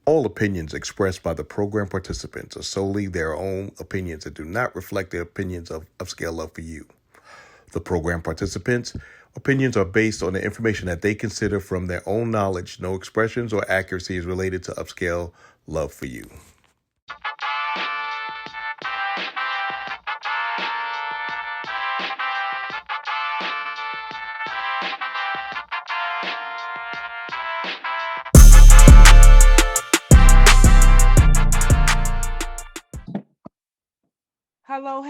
All opinions expressed by the program participants are solely their own opinions and do not reflect the opinions of Upscale Love for You. The program participants' opinions are based on the information that they consider from their own knowledge. No expressions or accuracy is related to Upscale Love for You.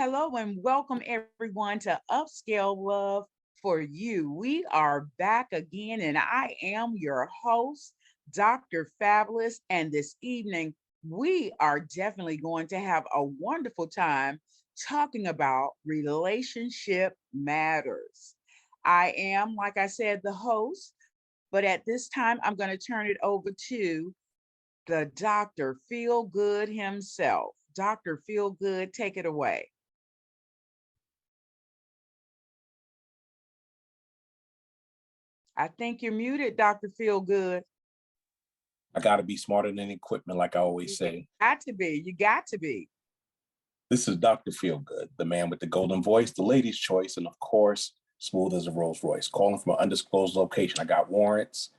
Hello, and welcome everyone to Upscale Love for You. We are back again, and I am your host, Dr. Fabulous. And this evening, we are definitely going to have a wonderful time talking about relationship matters. I am, like I said, the host, but at this time, I'm going to turn it over to the Dr. Feel Good himself. Dr. Feel Good, take it away. I think you're muted, Dr. Feel Good. I got to be smarter than equipment, like I always You say. got to be. You got to be. This is Dr. Feelgood, the man with the golden voice, the lady's choice, and of course, smooth as a Rolls Royce. Calling from an undisclosed location. I got warrants,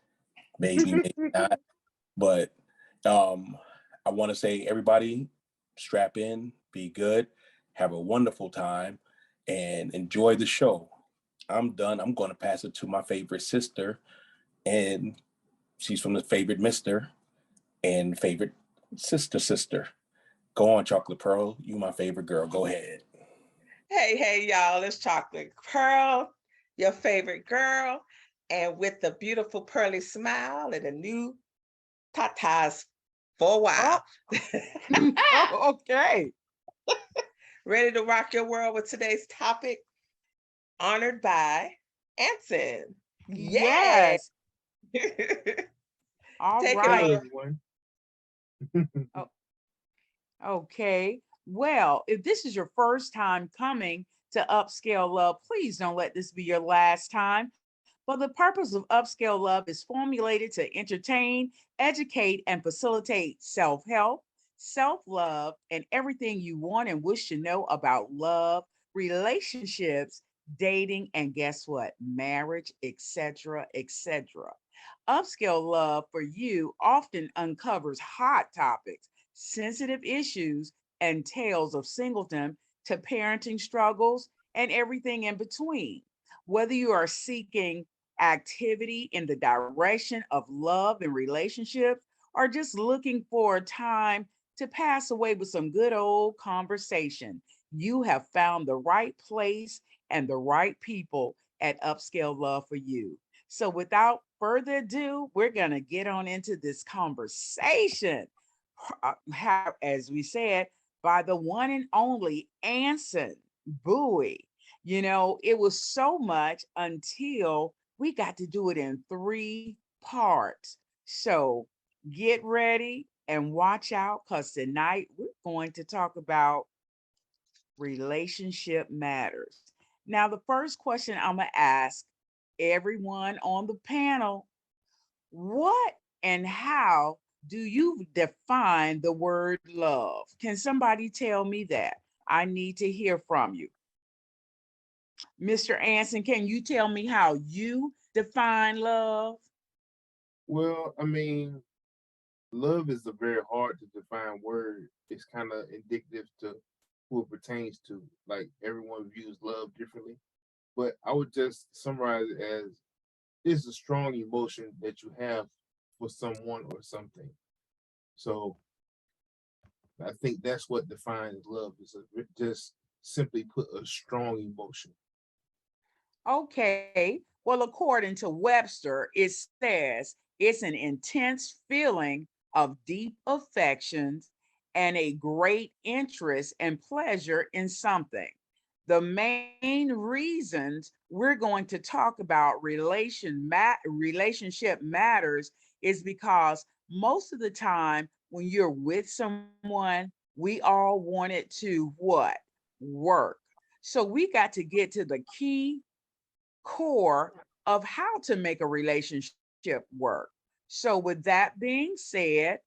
maybe not. But I want to say, everybody, strap in, be good, have a wonderful time, and enjoy the show. I'm done. I'm going to pass it to my favorite sister, and she's from the favorite mister and favorite sister. Go on, Chocolate Pearl. You my favorite girl. Go ahead. Hey, y'all, it's Chocolate Pearl, your favorite girl, and with the beautiful pearly smile and the new tatas for a while. Oh, okay. Ready to rock your world with today's topic? Honored by Anson. Yay! Yes. All Take right. it Hello, everyone. Oh, okay. Well, if this is your first time coming to Upscale Love, please don't let this be your last time. For the purpose of Upscale Love is formulated to entertain, educate, and facilitate self help, self love, and everything you want and wish to know about love, relationships, dating, and guess what? Marriage, etc., etc. Upscale Love for You often uncovers hot topics, sensitive issues, and tales of singleton to parenting struggles and everything in between. Whether you are seeking activity in the direction of love and relationships, or just looking for a time to pass away with some good old conversation, you have found the right place and the right people at Upscale Love for You. So, without further ado, we're going to get on into this conversation. As we said, by the one and only Anson Bowie. You know, it was so much until we got to do it in three parts. So get ready and watch out because tonight we're going to talk about relationship matters. Now, the first question I'm going to ask everyone on the panel: what and how do you define the word love? Can somebody tell me that? I need to hear from you. Mr. Anson, can you tell me how you define love? Well, I mean, love is a very hard to define word. It's kind of indicative to who it pertains to. Like everyone views love differently. But I would just summarize it as it's a strong emotion that you have for someone or something. So I think that's what defines love is just simply put a strong emotion. Okay. Well, according to Webster, it says it's an intense feeling of deep affections and a great interest and pleasure in something. The main reasons we're going to talk about relationship matters is because most of the time when you're with someone, we all want it to what? Work. So we got to get to the key core of how to make a relationship work. So, with that being said,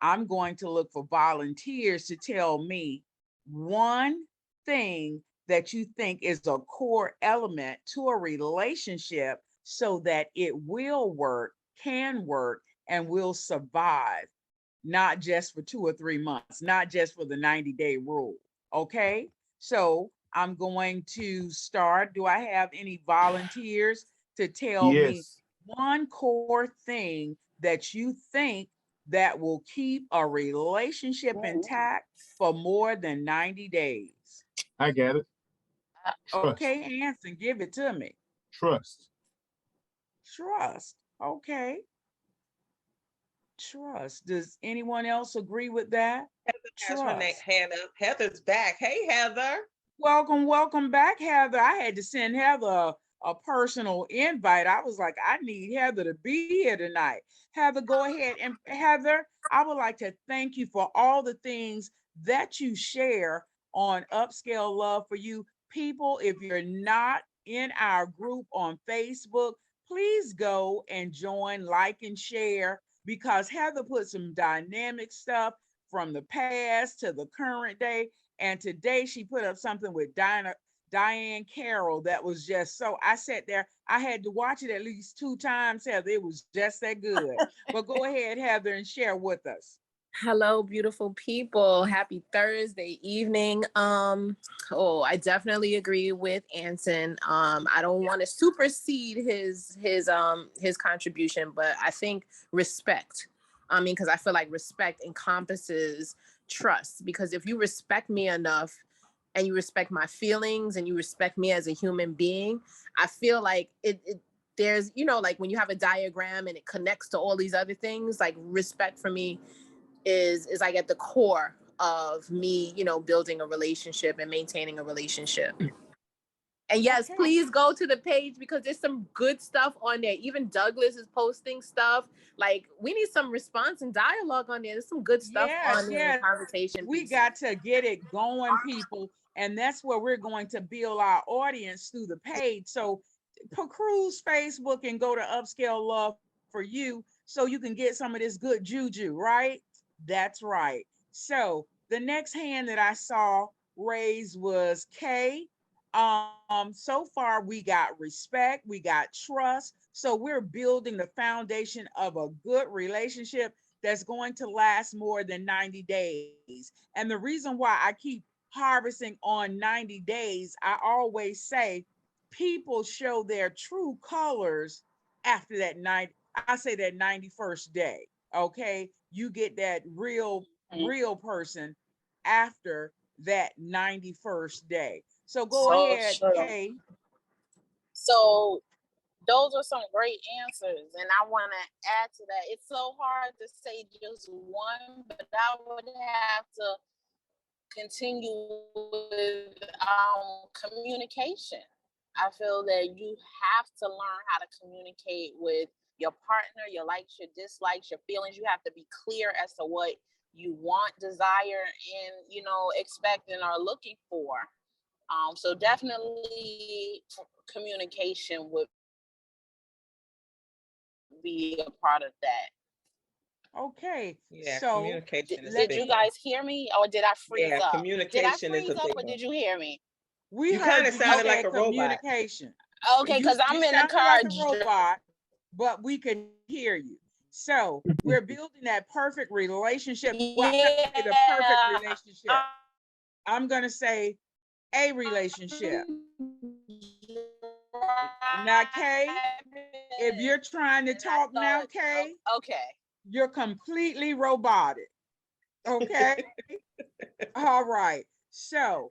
I'm going to look for volunteers to tell me one thing that you think is a core element to a relationship so that it will work, can work, and will survive, not just for 2 or 3 months, not just for the 90-day rule. Okay. So I'm going to start. Do I have any volunteers to tell me Yes. one core thing that you think that will keep a relationship intact for more than 90 days? I got it. Trust. Okay, Anson, give it to me. Trust. Trust. Okay. Trust. Does anyone else agree with that? Has her Trust. hand up. Heather's back. Hey, Heather. Welcome back, Heather. I had to send Heather a personal invite. I was like, I need Heather to be here tonight. Heather, go ahead. And Heather, I would like to thank you for all the things that you share on Upscale Love for You. People, if you're not in our group on Facebook, please go and join, like, and share, because Heather put some dynamic stuff from the past to the current day. And today she put up something with Diane Carroll that was just so, I sat there, I had to watch it at least 2 times, Heather. It was just that good. But go ahead, Heather, and share with us. Hello, beautiful people. Happy Thursday evening. I definitely agree with Anson. I don't want to supersede his contribution, but I think respect. Because I feel like respect encompasses trust. Because if you respect me enough and you respect my feelings and you respect me as a human being, I feel like there's, like when you have a diagram and it connects to all these other things, like respect for me is like at the core of me, building a relationship and maintaining a relationship. And yes, Okay. please go to the page because there's some good stuff on there. Even Douglas is posting stuff. Like, we need some response and dialogue on there. There's some good stuff on there in conversation We pieces. got to get it going, people. And that's where we're going to build our audience through the page. So peruse Facebook and go to Upscale Love for You so you can get some of this good juju, right? That's right. So the next hand that I saw raised was Kay. So far we got respect, we got trust. So we're building the foundation of a good relationship that's going to last more than 90 days. And the reason why I keep harvesting on 90 days, I always say people show their true colors after that night. I say that 91st day. Okay. You get that real person after that 91st day. So go So ahead, true. Kay. So those are some great answers. And I want to add to that. It's so hard to say just one, but I would have to continue with communication. I feel that you have to learn how to communicate with your partner, your likes, your dislikes, your feelings. You have to be clear as to what you want, desire, and expect and are looking for. So definitely communication would be a part of that. Okay. Yeah, So communication is did big you guys hear me, or did I freeze up? Did I communication is freeze a up, big or one. did you hear me? We You heard kind of you sounded like said a robot. communication. Okay, because I'm You in a sounded car. like a robot, but we can hear you. So we're building that perfect relationship. Well, I'm not gonna say the perfect Yeah. relationship. I'm gonna say a relationship. Now, Kay, if you're trying to talk now, Kay, Okay. you're completely robotic. Okay. All right. So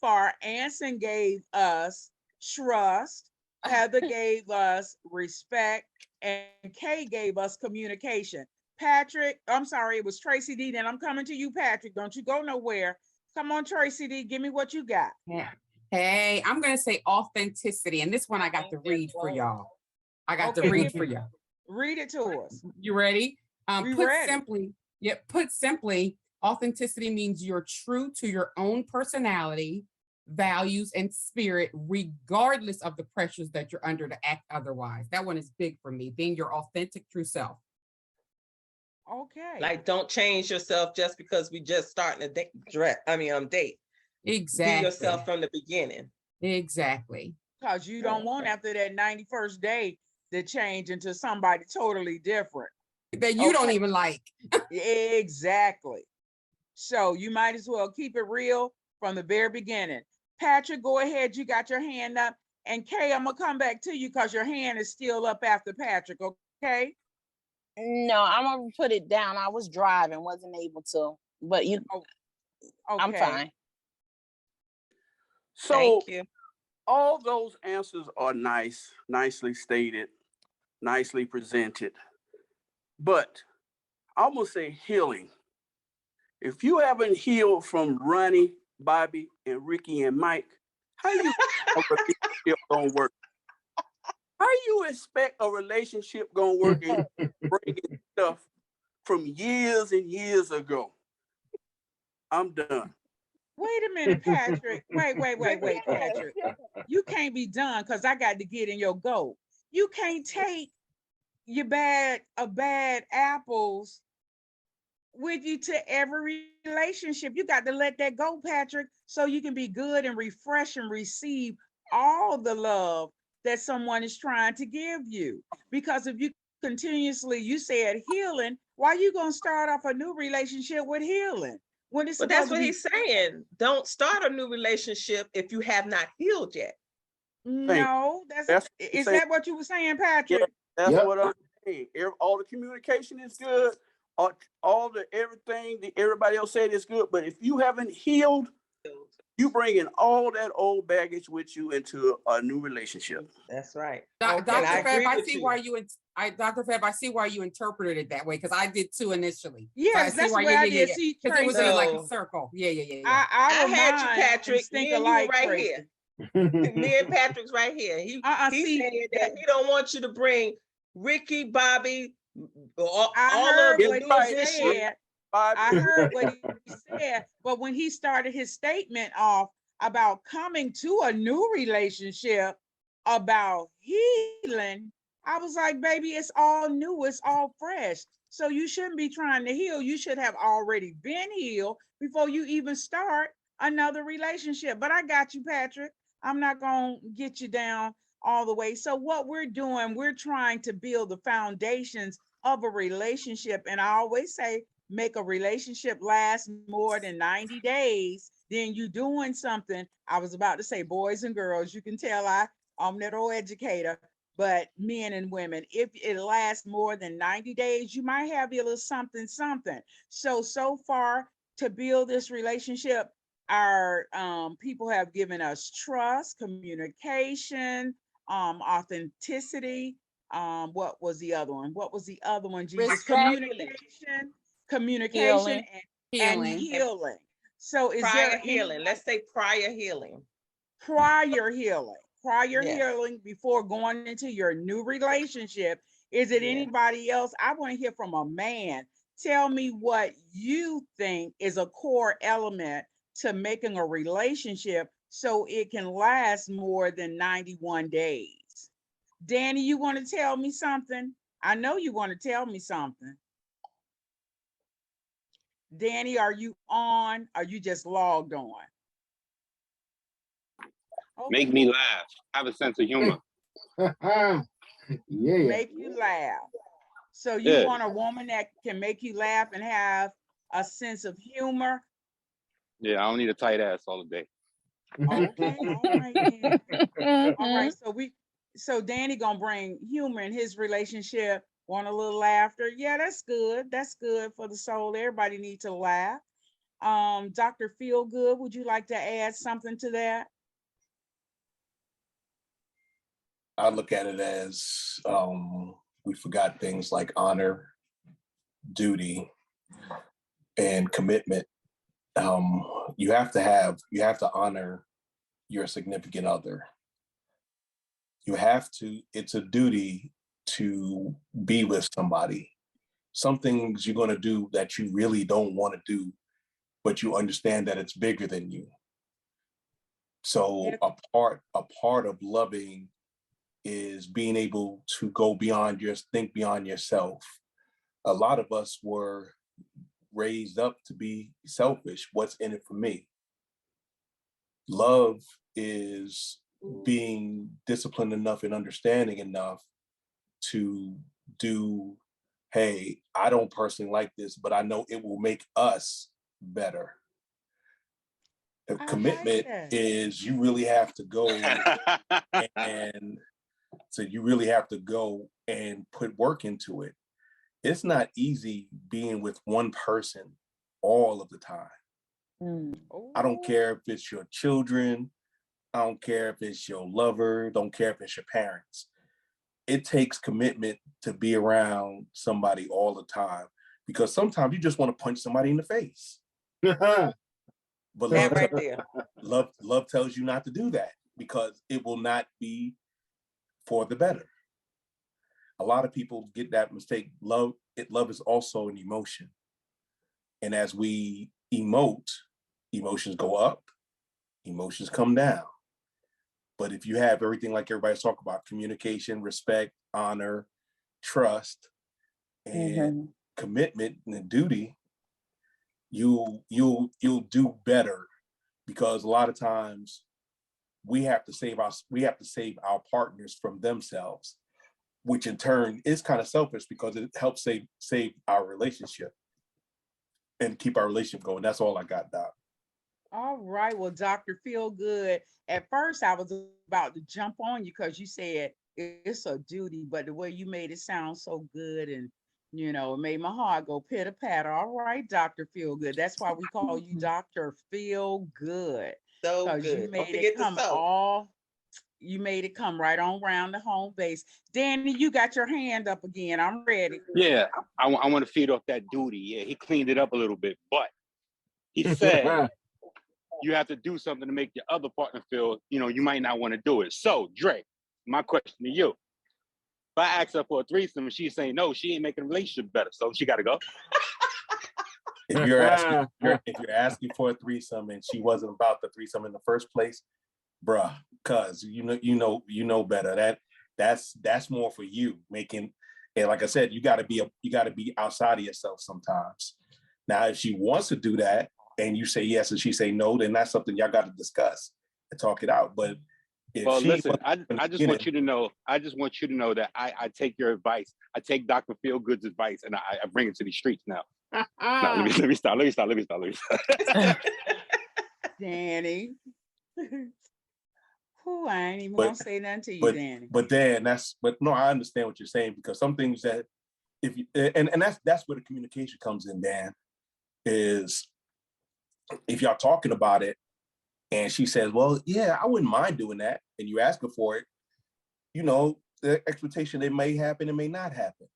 far, Anson gave us trust, Heather gave us respect, and Kay gave us communication. Patrick, I'm sorry, it was Tracy D. Then I'm coming to you, Patrick. Don't you go nowhere. Come on, Tracy D. Give me what you got. Yeah. Hey, I'm going to say authenticity. And this one I got to read for y'all. I got to read for y'all. Read it to us. You ready? We Put ready. simply, authenticity means you're true to your own personality, values, and spirit, regardless of the pressures that you're under to act otherwise. That one is big for me, being your authentic true self. Okay. Like, don't change yourself just because we just starting a date. Date. Be Exactly. yourself from the beginning. Exactly. Because you don't want after that 91st day to change into somebody totally different. That you don't even like. Exactly. So you might as well keep it real from the very beginning. Patrick, go ahead. You got your hand up. And Kay, I'm going to come back to you because your hand is still up after Patrick, okay? No, I'm gonna put it down. I was driving, wasn't able to, but you, I'm Okay. fine. So Thank you. all those answers are nice, nicely stated, nicely presented. But I'm gonna say healing. If you haven't healed from Ronnie, Bobby, and Ricky and Mike, how you a relationship gonna work? How you expect a relationship gonna work and bringing stuff from years and years ago? I'm done. Wait a minute, Patrick. Wait, Patrick. You can't be done because I got to get in your goat. You can't take your bad apples with you to every relationship. You got to let that go, Patrick, so you can be good and refresh and receive all the love that someone is trying to give you. Because if you continuously, you said healing, why you gonna start off a new relationship with healing when it's But that's supposed to what be? he's saying. Don't start a new relationship if you have not healed yet. No, is that what you were saying, Patrick? Yeah, that's Yep. what I'm saying. All the communication is good. All the everything that everybody else said is good. But if you haven't healed, you bringing all that old baggage with you into a new relationship. That's right. Okay. Dr. I Fab, agree I with see you. why you Dr. Fab, I see why you interpreted it that way, because I did too initially. Yes, so that's the way I did. See, because it was in like a No. circle. Yeah. Our I had you, minds Patrick. think Me and you were alike right crazy. here. Me and Patrick's right here. He See, said that he don't want you to bring Ricky, Bobby, all heard of the what new he additions. said. I heard what he said, but when he started his statement off about coming to a new relationship, about healing, I was like, baby, it's all new, it's all fresh. So you shouldn't be trying to heal. You should have already been healed before you even start another relationship. But I got you, Patrick. I'm not going to get you down all the way. So what we're doing, we're trying to build the foundations of a relationship. And I always say, make a relationship last more than 90 days, then you doing something. I was about to say boys and girls. You can tell I'm an old educator, but men and women, if it lasts more than 90 days, you might have a little something. So far to build this relationship, our people have given us trust, communication, authenticity. What was the other one? Jesus? Communication, and healing. So is Prior there healing. Let's say prior healing. prior healing Yes. healing before going into your new relationship? Is it anybody else? I want to hear from a man. Tell me what you think is a core element to making a relationship so it can last more than 91 days. Danny, you want to tell me something? I know you want to tell me something. Danny, are you on? Are you just logged on? Okay. Make me laugh. Have a sense of humor. Yeah. Make you laugh. So you want a woman that can make you laugh and have a sense of humor? Yeah, I don't need a tight ass all day. Okay, all right then. All right, so Danny gonna bring humor in his relationship. Want a little laughter? Yeah, that's good. That's good for the soul. Everybody needs to laugh. Dr. Feelgood, would you like to add something to that? I look at it as we forgot things like honor, duty, and commitment. You have to honor your significant other. It's a duty to be with somebody. Some things you're going to do that you really don't want to do, but you understand that it's bigger than you. So a part of loving is being able to think beyond yourself, a lot of us were raised up to be selfish. What's in it for me? Love is being disciplined enough and understanding enough to do, hey, I don't personally like this, but I know it will make us better. A commitment is you really have to go and so you really have to go and put work into it. It's not easy being with one person all of the time. I don't care if it's your children. I don't care if it's your lover. Don't care if it's your parents. It takes commitment to be around somebody all the time, because sometimes you just want to punch somebody in the face. But love tells you not to do that, because it will not be for the better. A lot of people get that mistake. Love is also an emotion. And as we emote, emotions go up, emotions come down. But if you have everything like everybody's talking about, communication, respect, honor, trust, and commitment and duty, you'll do better, because a lot of times we have to save our partners from themselves, which in turn is kind of selfish, because it helps save our relationship and keep our relationship going. That's all I got, Doc. All right. Well, Dr. Feelgood, at first I was about to jump on you because you said it's a duty, but the way you made it sound so good, and it made my heart go pitter patter. All right, Dr. Feelgood. That's why we call you Dr. Feelgood. So good. Don't forget the soul. You made it come right on round the home base. Danny, you got your hand up again. I'm ready. Yeah, I want to feed off that duty. Yeah, he cleaned it up a little bit, but he said you have to do something to make your other partner feel, you might not want to do it. So, Dre, my question to you. If I ask her for a threesome and she's saying no, she ain't making a relationship better, so she got to go. If you're asking for a threesome and she wasn't about the threesome in the first place, bruh, cuz you know better. That's more for you making. And like I said, you got to be outside of yourself sometimes. Now, if she wants to do that and you say yes and she say no, then that's something y'all got to discuss and talk it out. But listen, I just want you to know that I take your advice. I take Dr. Feelgood's advice and I bring it to these streets now. No, let me stop. Danny. I ain't even gonna say nothing to you, Danny. But Dan, no, I understand what you're saying, because some things that if you and that's where the communication comes in, Dan, is if y'all talking about it and she says, well, yeah, I wouldn't mind doing that, and you ask her for it, the expectation, it may happen, it may not happen.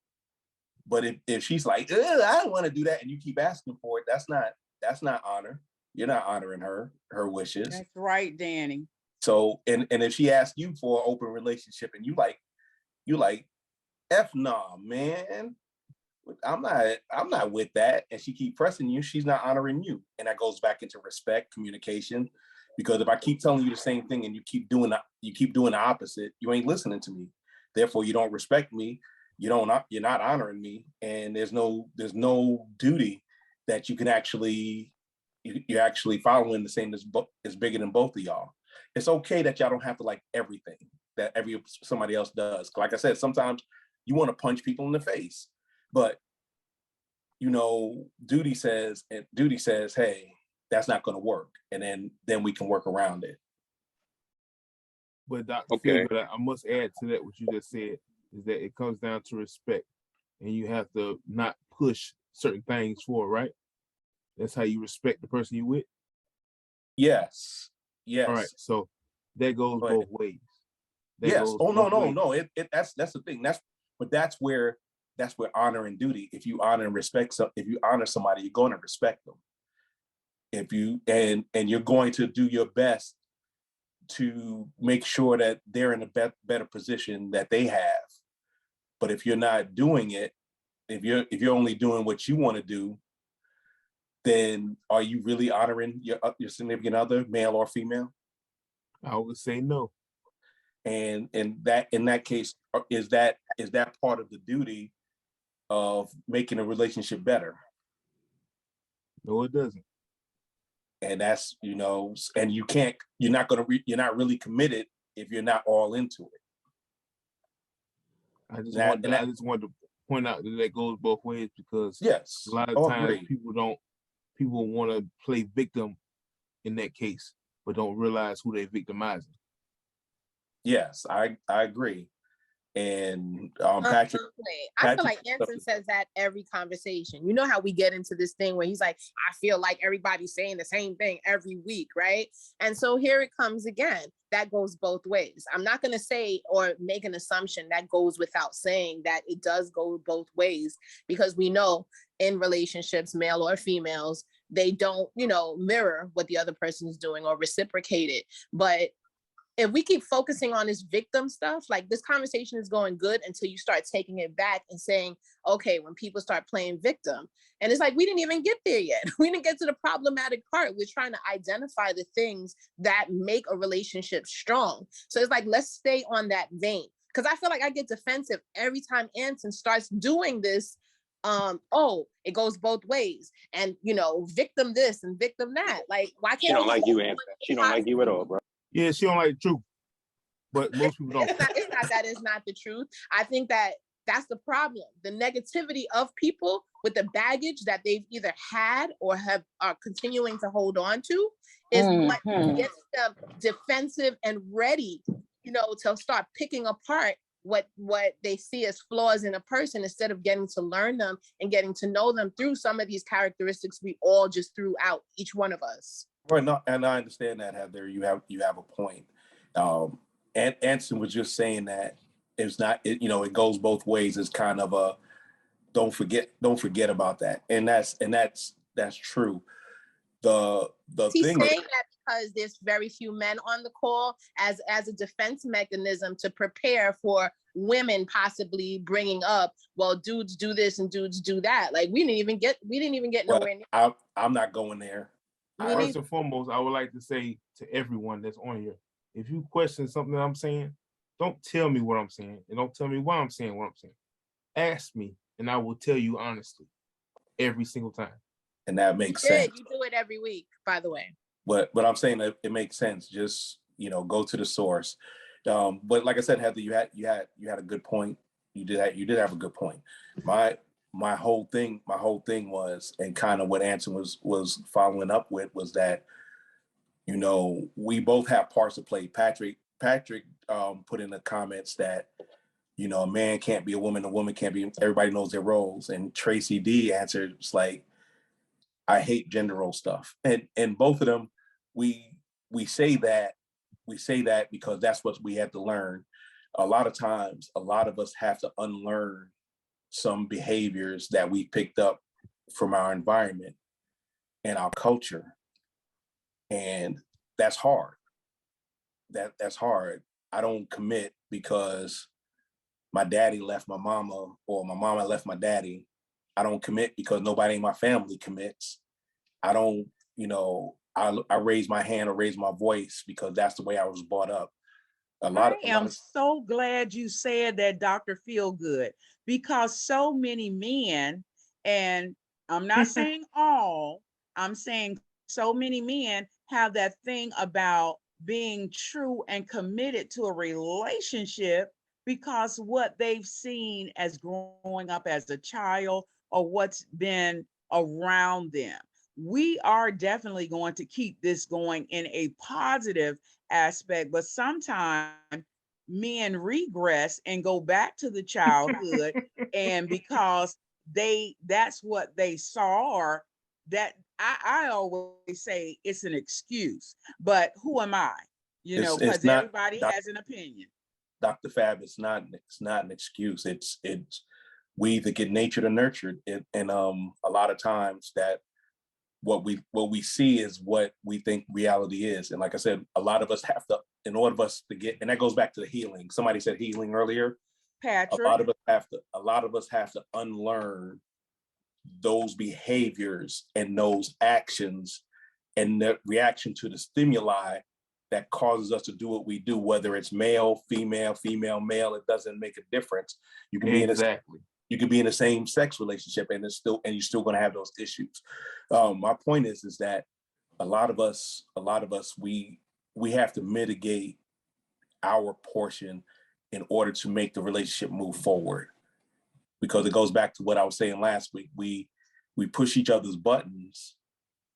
But if she's like, I don't want to do that, and you keep asking for it, that's not honor. You're not honoring her wishes. That's right, Danny. So, and if she asks you for an open relationship and you like, F nah, man, I'm not with that. And she keep pressing you, she's not honoring you. And that goes back into respect, communication. Because if I keep telling you the same thing and you keep doing the opposite, you ain't listening to me. Therefore, you don't respect me. You're not honoring me. And there's no duty that you can you're actually following the same is bigger than both of y'all. It's okay that y'all don't have to like everything that somebody else does. Like I said, sometimes you want to punch people in the face, but duty says, hey, that's not going to work, and then we can work around it. But Dr. Feelgood, I must add to that what you just said, is that it comes down to respect, and you have to not push certain things for, right? That's how you respect the person you with. Yes. All right. So that goes both ways. Yes. Oh no. That's the thing. That's where honor and duty. If you honor and respect, if you honor somebody, you're going to respect them. If you and you're going to do your best to make sure that they're in a better position that they have. But if you're not doing it, if you're only doing what you want to do, then are you really honoring your significant other, male or female? I would say no. And in that case, is that part of the duty of making a relationship better. No, it doesn't. And that's, you know, and you're not really committed if you're not all into it. I just wanted to point out that goes both ways, because yes, a lot of times agree. people want to play victim in that case, but don't realize who they're victimizing. Yes, I agree. And Patrick, I feel like Anson says that every conversation. You know how we get into this thing where he's like, I feel like everybody's saying the same thing every week, right? And so here it comes again. That goes both ways. I'm not going to say or make an assumption that goes without saying that it does go both ways, because we know in relationships, male or females, they don't, you know, mirror what the other person is doing or reciprocate it. But if we keep focusing on this victim stuff, like, this conversation is going good until you start taking it back and saying, okay, when people start playing victim, and it's like, we didn't even get there yet. We didn't get to the problematic part. We're trying to identify the things that make a relationship strong. So it's like, let's stay on that vein. Because I feel like I get defensive every time Anson starts doing this. Oh, it goes both ways. And, you know, victim this and victim that. Like, why can't she don't like you, Anson? She don't like you at all, bro. Yeah, she don't like the truth, but most people don't. It's not that it's not the truth. I think that that's the problem. The negativity of people with the baggage that they've either had or are continuing to hold on to is what gets them defensive and ready, you know, to start picking apart what they see as flaws in a person, instead of getting to learn them and getting to know them through some of these characteristics we all just threw out, each one of us. Right, no, and I understand that, Heather. You have a point. And Anson was just saying that it's not, you know, it goes both ways. It's kind of a don't forget about that, and that's true. The He's thing saying that because there's very few men on the call as a defense mechanism to prepare for women possibly bringing up, well, dudes do this and dudes do that. Like, we didn't even get nowhere near. I'm not going there. First and foremost, I would like to say to everyone that's on here, if you question something that I'm saying, don't tell me what I'm saying, and don't tell me why I'm saying what I'm saying. Ask me, and I will tell you honestly, every single time. And that makes sense. You do it every week, by the way. But I'm saying that it makes sense. Just, you know, go to the source. But like I said, Heather, you had a good point. You did have a good point. My whole thing was, and kind of what Anson was following up with, was that, you know, we both have parts to play. Patrick put in the comments that, you know, a man can't be a woman can't be, everybody knows their roles. And Tracy D answered, it's like, I hate gender role stuff. And both of them, we say that because that's what we had to learn. A lot of times, a lot of us have to unlearn some behaviors that we picked up from our environment and our culture. And that's hard. That's hard. I don't commit because my daddy left my mama, or my mama left my daddy. I don't commit because nobody in my family commits. I don't, you know, I raise my hand or raise my voice because that's the way I was brought up. I am so glad you said that, Dr. Feelgood, because so many men, and I'm not saying all, I'm saying so many men have that thing about being true and committed to a relationship because what they've seen as growing up as a child or what's been around them. We are definitely going to keep this going in a positive aspect, but sometimes men regress and go back to the childhood and because that's what they saw, or that I always say it's an excuse, but who am I? You know, because everybody has an opinion. Dr. Fab, it's not an excuse. It's we either get natured or nurtured. And a lot of times that what we see is what we think reality is. And like I said, a lot of us have to, in order for us to get, and that goes back to the healing. Somebody said healing earlier. Patrick. A lot of us have to unlearn those behaviors and those actions and the reaction to the stimuli that causes us to do what we do, whether it's male, female, male, it doesn't make a difference. You can be You could be in the same sex relationship and you're still going to have those issues. My point is that a lot of us, we have to mitigate our portion in order to make the relationship move forward. Because it goes back to what I was saying last week. We push each other's buttons,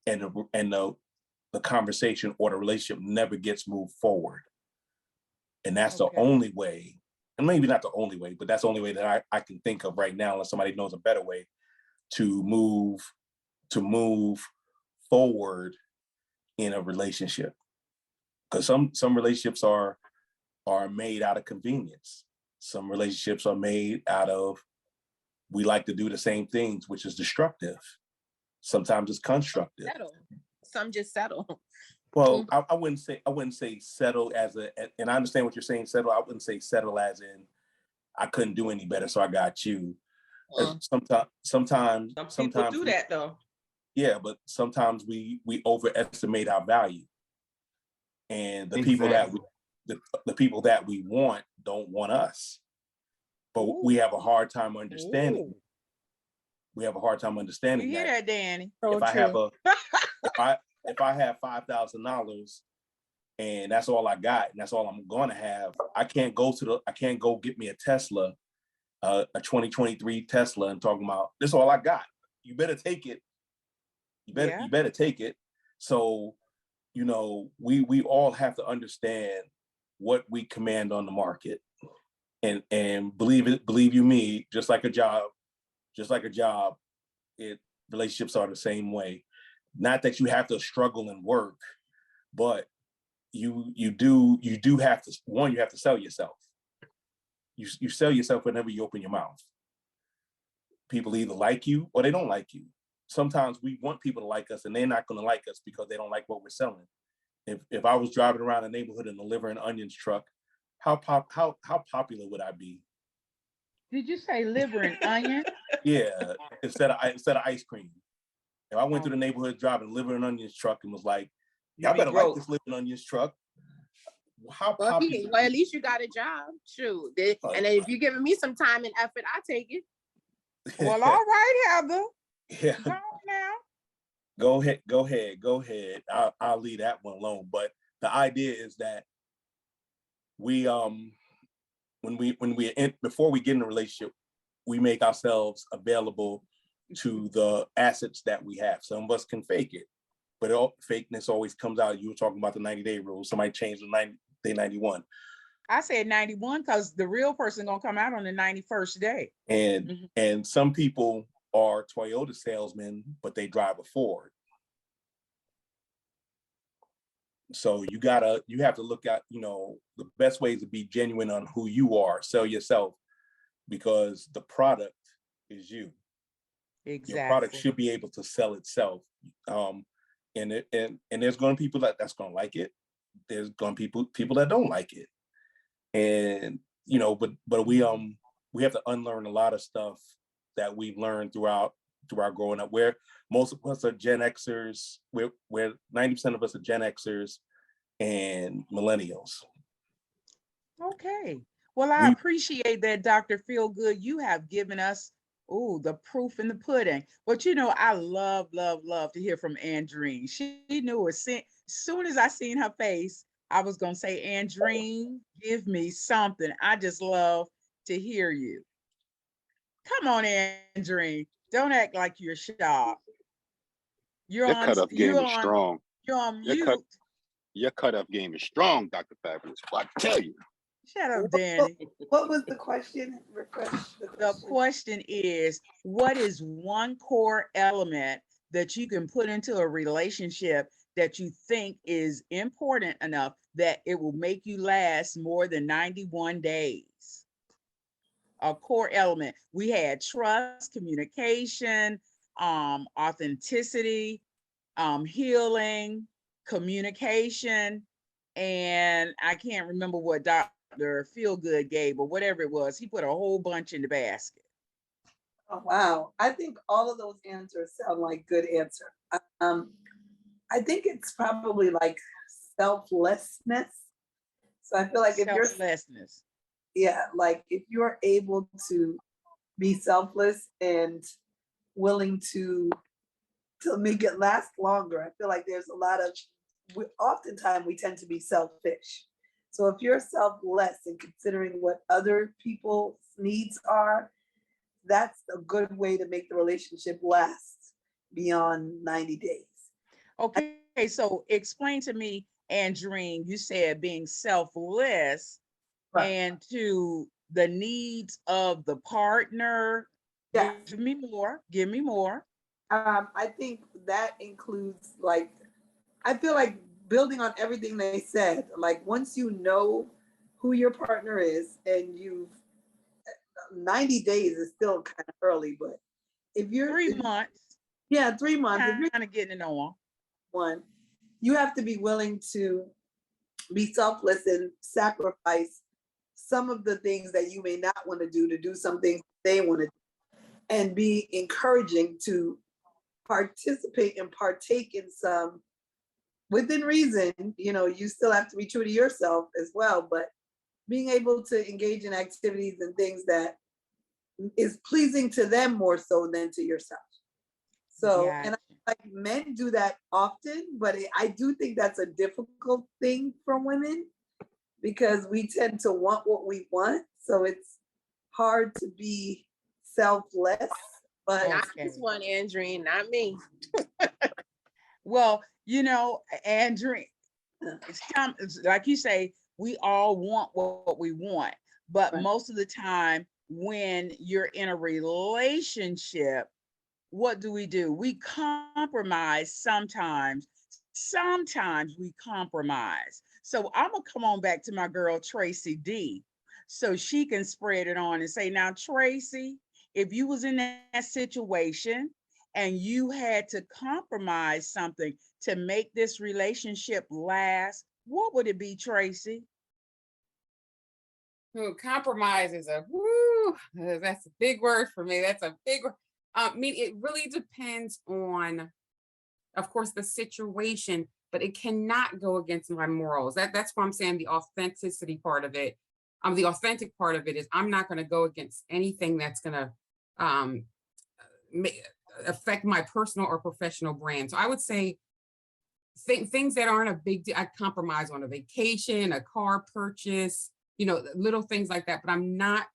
and the conversation or the relationship never gets moved forward. And that's the only way, and maybe not the only way, but that's the only way that I can think of right now, unless somebody knows a better way to move forward in a relationship. Because some relationships are made out of convenience. Some relationships are made out of, we like to do the same things, which is destructive. Sometimes it's constructive. Some just settle. Well, I wouldn't say settle and I understand what you're saying, settle. I wouldn't say settle as in I couldn't do any better, so I got you. Sometimes people do that though. Yeah, but sometimes we overestimate our value, and the people that we want don't want us. But we have a hard time understanding. We have a hard time understanding you hear that, Danny? If I have $5,000 and that's all I got and that's all I'm going to have, I can't go get me a Tesla, a 2023 Tesla, and talking about this is all I got. You better take it. You better take it. So, we all have to understand what we command on the market, and believe you me, just like a job, relationships are the same way. Not that you have to struggle and work, but you do have to, one, you have to sell yourself. You sell yourself whenever you open your mouth. People either like you or they don't like you. Sometimes we want people to like us and they're not going to like us because they don't like what we're selling. If I was driving around the neighborhood in a liver and onions truck, how popular would I be? Did you say liver and onion? Yeah, instead of ice cream. If I went through the neighborhood driving a liver and onions truck and was like, y'all better like this liver and onions truck. Well, at least you got a job. Shoot. And if you're giving me some time and effort, I take it. Well, all right, Heather. Yeah. Go on now. Go ahead. I'll leave that one alone. But the idea is that we before we get in a relationship, we make ourselves available to the assets that we have. Some of us can fake it, but fakeness always comes out. You were talking about the 90-day rule. Somebody changed the day 91. I said 91 because the real person gonna come out on the 91st day. And some people are Toyota salesmen, but they drive a Ford. So you have to look at, the best way is to be genuine on who you are, sell yourself, because the product is you. Exactly. Your product should be able to sell itself. And there's going to be people that's going to like it. There's going to be people that don't like it. And, but we have to unlearn a lot of stuff that we've learned throughout our growing up, where most of us are Gen Xers, where 90% of us are Gen Xers and millennials. Okay. Well, I appreciate that, Dr. Feelgood. You have given us the proof in the pudding. But I love to hear from Andreen. She knew as soon as I seen her face, I was gonna say, Andreen, give me something. I just love to hear you. Come on, Andreen. Don't act like you're shocked. Your cutoff game is strong. You're on mute. Your cutoff game is strong, Dr. Fabulous. I tell you. Shut up, Danny. What was the question? The question is, what is one core element that you can put into a relationship that you think is important enough that it will make you last more than 91 days? A core element. We had trust, communication, authenticity, healing, communication, and I can't remember what Dr. Feelgood gave, but whatever it was, he put a whole bunch in the basket. Oh, wow. I think all of those answers sound like good answer. I think it's probably like selflessness. So I feel like if you're selflessness. Yeah, like if you're able to be selfless and willing to make it last longer. I feel like there's a lot of, oftentimes we tend to be selfish. So if you're selfless and considering what other people's needs are, that's a good way to make the relationship last beyond 90 days. Okay, so explain to me, Andreen, you said being selfless and to the needs of the partner. Yeah. Give me more. Give me more. I think that includes, like, I feel like building on everything they said, like once you know who your partner is and you've 90 days is still kind of early, but if you're 3 months. Yeah, 3 months. If you're kind of getting to know them. One, you have to be willing to be selfless and sacrifice some of the things that you may not want to do some things they want to do, and be encouraging to participate and partake in some within reason. You know, you still have to be true to yourself as well, but being able to engage in activities and things that is pleasing to them more so than to yourself. So, and I like men do that often, but I do think that's a difficult thing for women because we tend to want what we want. So it's hard to be selfless. But not this one, Andreen, not me. Well, you know, Andreen, it's like you say, we all want what we want, but most of the time when you're in a relationship, what do? We compromise sometimes. Sometimes we compromise. So I'm gonna come on back to my girl Tracy D, so she can spread it on and say, now Tracy, if you was in that situation and you had to compromise something to make this relationship last, what would it be, Tracy? Compromise is that's a big word for me. That's a big word. I mean, it really depends on, of course, the situation, but it cannot go against my morals. That's why I'm saying the authenticity part of it. The authentic part of it is I'm not going to go against anything that's going to affect my personal or professional brand. So I would say things that aren't a big deal. I compromise on a vacation, a car purchase, you know, little things like that. But I'm not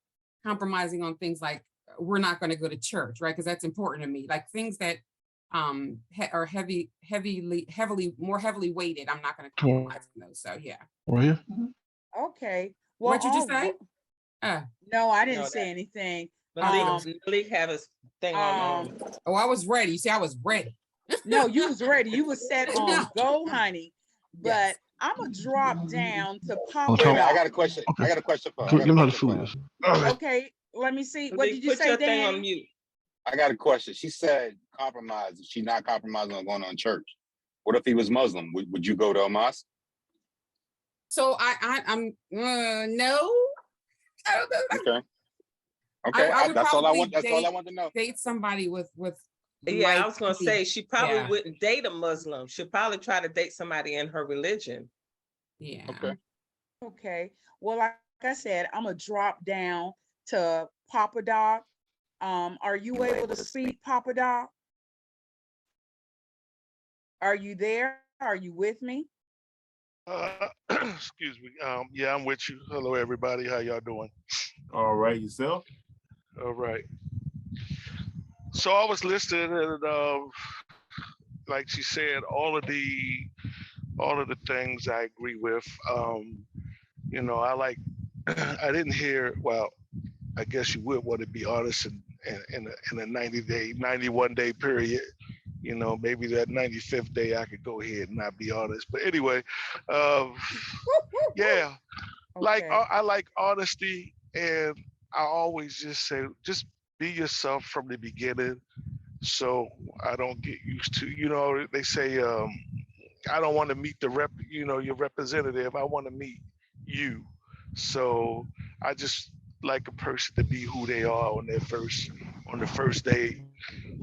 compromising on things like we're not going to go to church, right? Because that's important to me. Like things that are more heavily weighted, I'm not going to compromise on those. So yeah. Right here. Okay. Well, What'd you just say? No, I didn't say anything. Malik have his thing on. Oh, I was ready. You see, I was ready. No, you was ready. You was set on go, honey. But I'm gonna drop down to Papa. I got a question. Okay. I got a question for her. Give me this. Okay, let me see. What did you say, your Dan? thing on mute. I got a question. She said compromise. Is she not compromising on going on church? What if he was Muslim? Would you go to a mosque? So I'm no. I don't know. Okay. That's all I want. That's all I want to know. Date somebody with. Yeah, I was gonna say she probably wouldn't date a Muslim. She'll probably try to date somebody in her religion. Yeah. Okay. Well, like I said, I'm gonna drop down to Papa Doc. Are you able to speak, Papa Doc? Are you there? Are you with me? Excuse me. Yeah, I'm with you. Hello, everybody. How y'all doing? All right, yourself? All right. So I was listening, and like she said, all of the things I agree with. You know, I didn't hear. Well, I guess you would want to be honest in a 91-day period. You know, maybe that 95th day I could go ahead and not be honest. But anyway, yeah, like I like honesty, and I always just say, just be yourself from the beginning, so I don't get used to. You know, they say I don't want to meet your representative. I want to meet you. So I just like a person to be who they are on the first day,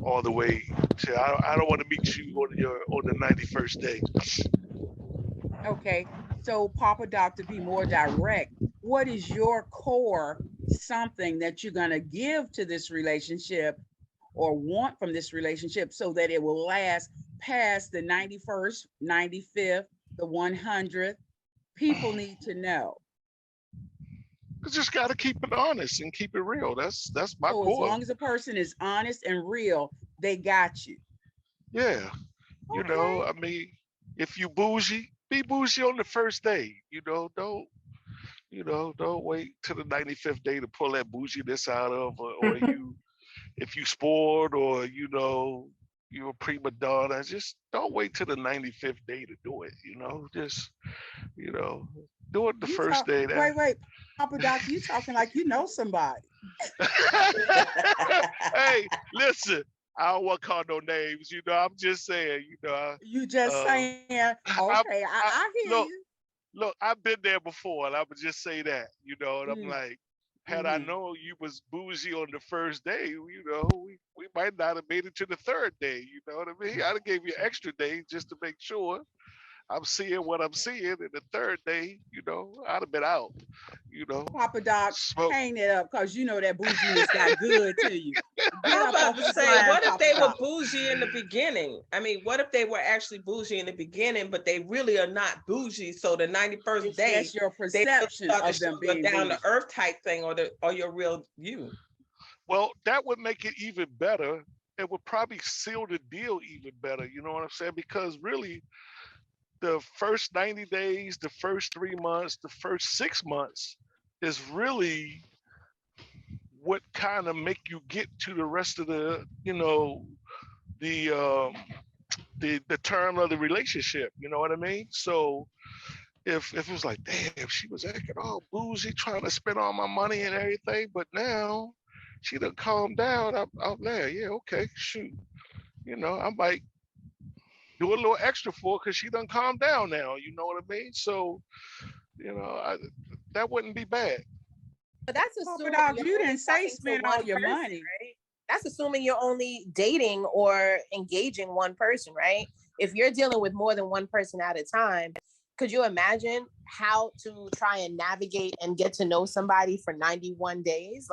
all the way to I don't want to meet you on the 91st day. Okay. So Papa Doc, to be more direct, what is your core something that you're going to give to this relationship or want from this relationship so that it will last past the 91st, 95th, the 100th. People need to know. You just got to keep it honest and keep it real. That's my So as core. long as a person is honest and real, they got you. Yeah. You know, I mean, if you bougie, be bougie on the first day. Don't wait till the 95th day to pull that bouginess out of, or if you spoiled, or you're a prima donna, just don't wait till the 95th day to do it. Just do it the You first talk, day. wait, Papa Doc, you talking like you know somebody. Hey, listen, I don't want to call no names. I'm just saying. You just saying, okay, I hear look, you. Look, I've been there before, and I would just say that. And I'm like, had I known you was bougie on the first day, we might not have made it to the third day. You know what I mean? I'd have gave you an extra day just to make sure I'm seeing what I'm seeing. And the third day, I'd have been out. Papa Doc, Smoke. hang it up, because you know that bouginess got good to you. Get I'm up about off to this say, line, what if Papa they were Doc. bougie in the beginning? I mean, what if they were actually bougie in the beginning, but they really are not bougie? So the 91st day, That's your they perception start to of them show being you down bougie. to earth type thing, or your real you. Well, that would make it even better. It would probably seal the deal even better. You know what I'm saying? Because really, the first 90 days, the first 3 months, the first 6 months is really what kind of make you get to the rest of the, the term of the relationship. You know what I mean? So if it was like, damn, she was acting all bougie, trying to spend all my money and everything, but now she done calmed down, I'm there. Yeah, okay, shoot. I might do a little extra for her because she done calmed down now. You know what I mean? So, that wouldn't be bad. But that's Papa assuming Doc, you're you only didn't say talking to spend one all your person, money. right? That's assuming you're only dating or engaging one person, right? If you're dealing with more than one person at a time, could you imagine how to try and navigate and get to know somebody for 91 days?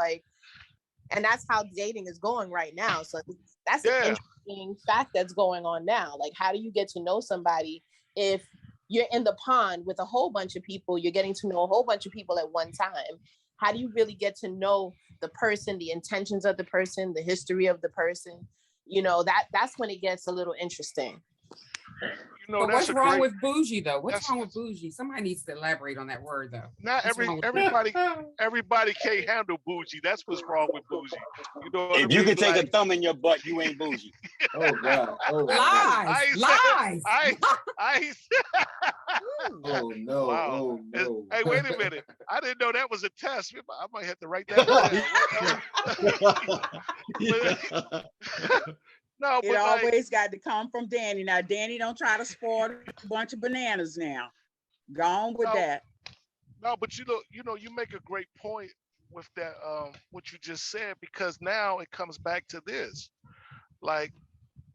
And that's how dating is going right now. So that's an interesting fact that's going on now. Like, how do you get to know somebody if you're in the pond with a whole bunch of people, you're getting to know a whole bunch of people at one time? How do you really get to know the person, the intentions of the person, the history of the person? That's when it gets a little interesting. But what's wrong with bougie though? What's wrong with bougie? Somebody needs to elaborate on that word though. Not everybody can't handle bougie. That's what's wrong with bougie. You know what If I you mean? can take a thumb in your butt, you ain't bougie. Oh God! Oh Lies! Lies! Oh no! Wow. Oh no! Hey, wait a minute! I didn't know that was a test. I might have to write that down. No, it always got to come from Danny. Now, Danny, don't try to spoil a bunch of bananas now. Go on with that. No, but you make a great point with that, what you just said, because now it comes back to this. Like,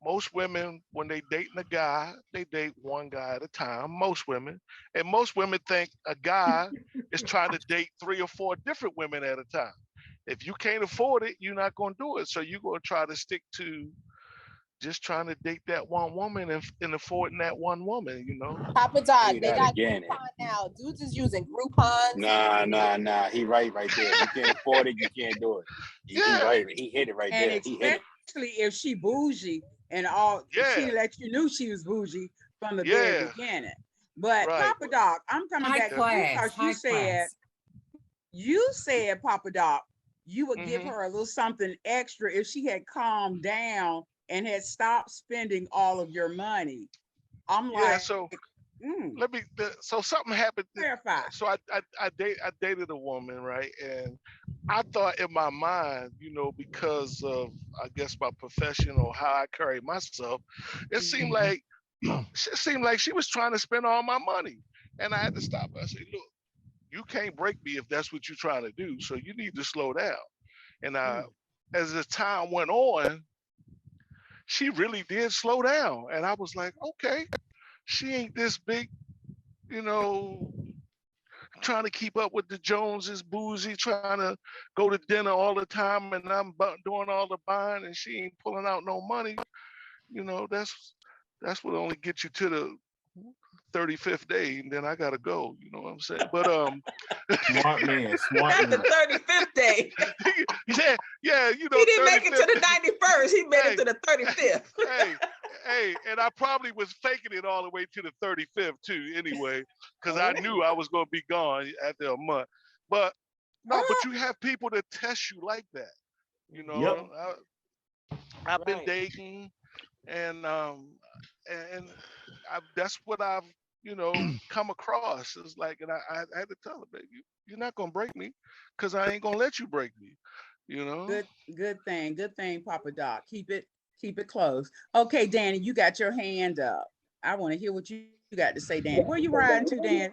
most women, when they dating a guy, they date one guy at a time, most women. And most women think a guy is trying to date 3 or 4 different women at a time. If you can't afford it, you're not going to do it. So you're going to try to stick to just trying to date that one woman and affording that one woman, Papa Doc, Say they that got again. Groupon now. Dudes is using Groupon. Nah. He right there. You can't afford it, you can't do it. He right. He hit it right there. He hit it. Especially if she bougie and all, she let you knew she was bougie from the very beginning. But Papa Doc, I'm coming back to you because you said, Papa Doc, you would give her a little something extra if she had calmed down and had stopped spending all of your money. I'm like, so so something happened. Clarify. So I dated a woman, right? And I thought in my mind, because of, I guess, my profession or how I carry myself, it seemed like she was trying to spend all my money. And I had to stop her. I said, look, you can't break me if that's what you're trying to do. So you need to slow down. And as the time went on, she really did slow down. And I was like, okay, she ain't this big, trying to keep up with the Joneses, boozy, trying to go to dinner all the time, and I'm doing all the buying, and she ain't pulling out no money. You know, that's what only gets you to the 35th day, and then I gotta go. You know what I'm saying? But Smart man, smart Not the man. 35th day. yeah, you know, He didn't make it to 35th. the 91st. He made Hey, it to the 35th. hey, and I probably was faking it all the way to the 35th too, anyway, because I knew I was gonna be gone after a month. But no, but you have people that test you like that. You know, I've been dating, and that's what I've come across. It's like, and I had to tell her, baby, you're not gonna break me, because I ain't gonna let you break me. You know. Good thing, Papa Doc. Keep it close. Okay, Danny, you got your hand up. I want to hear what you got to say, Danny. Where you riding to, Danny?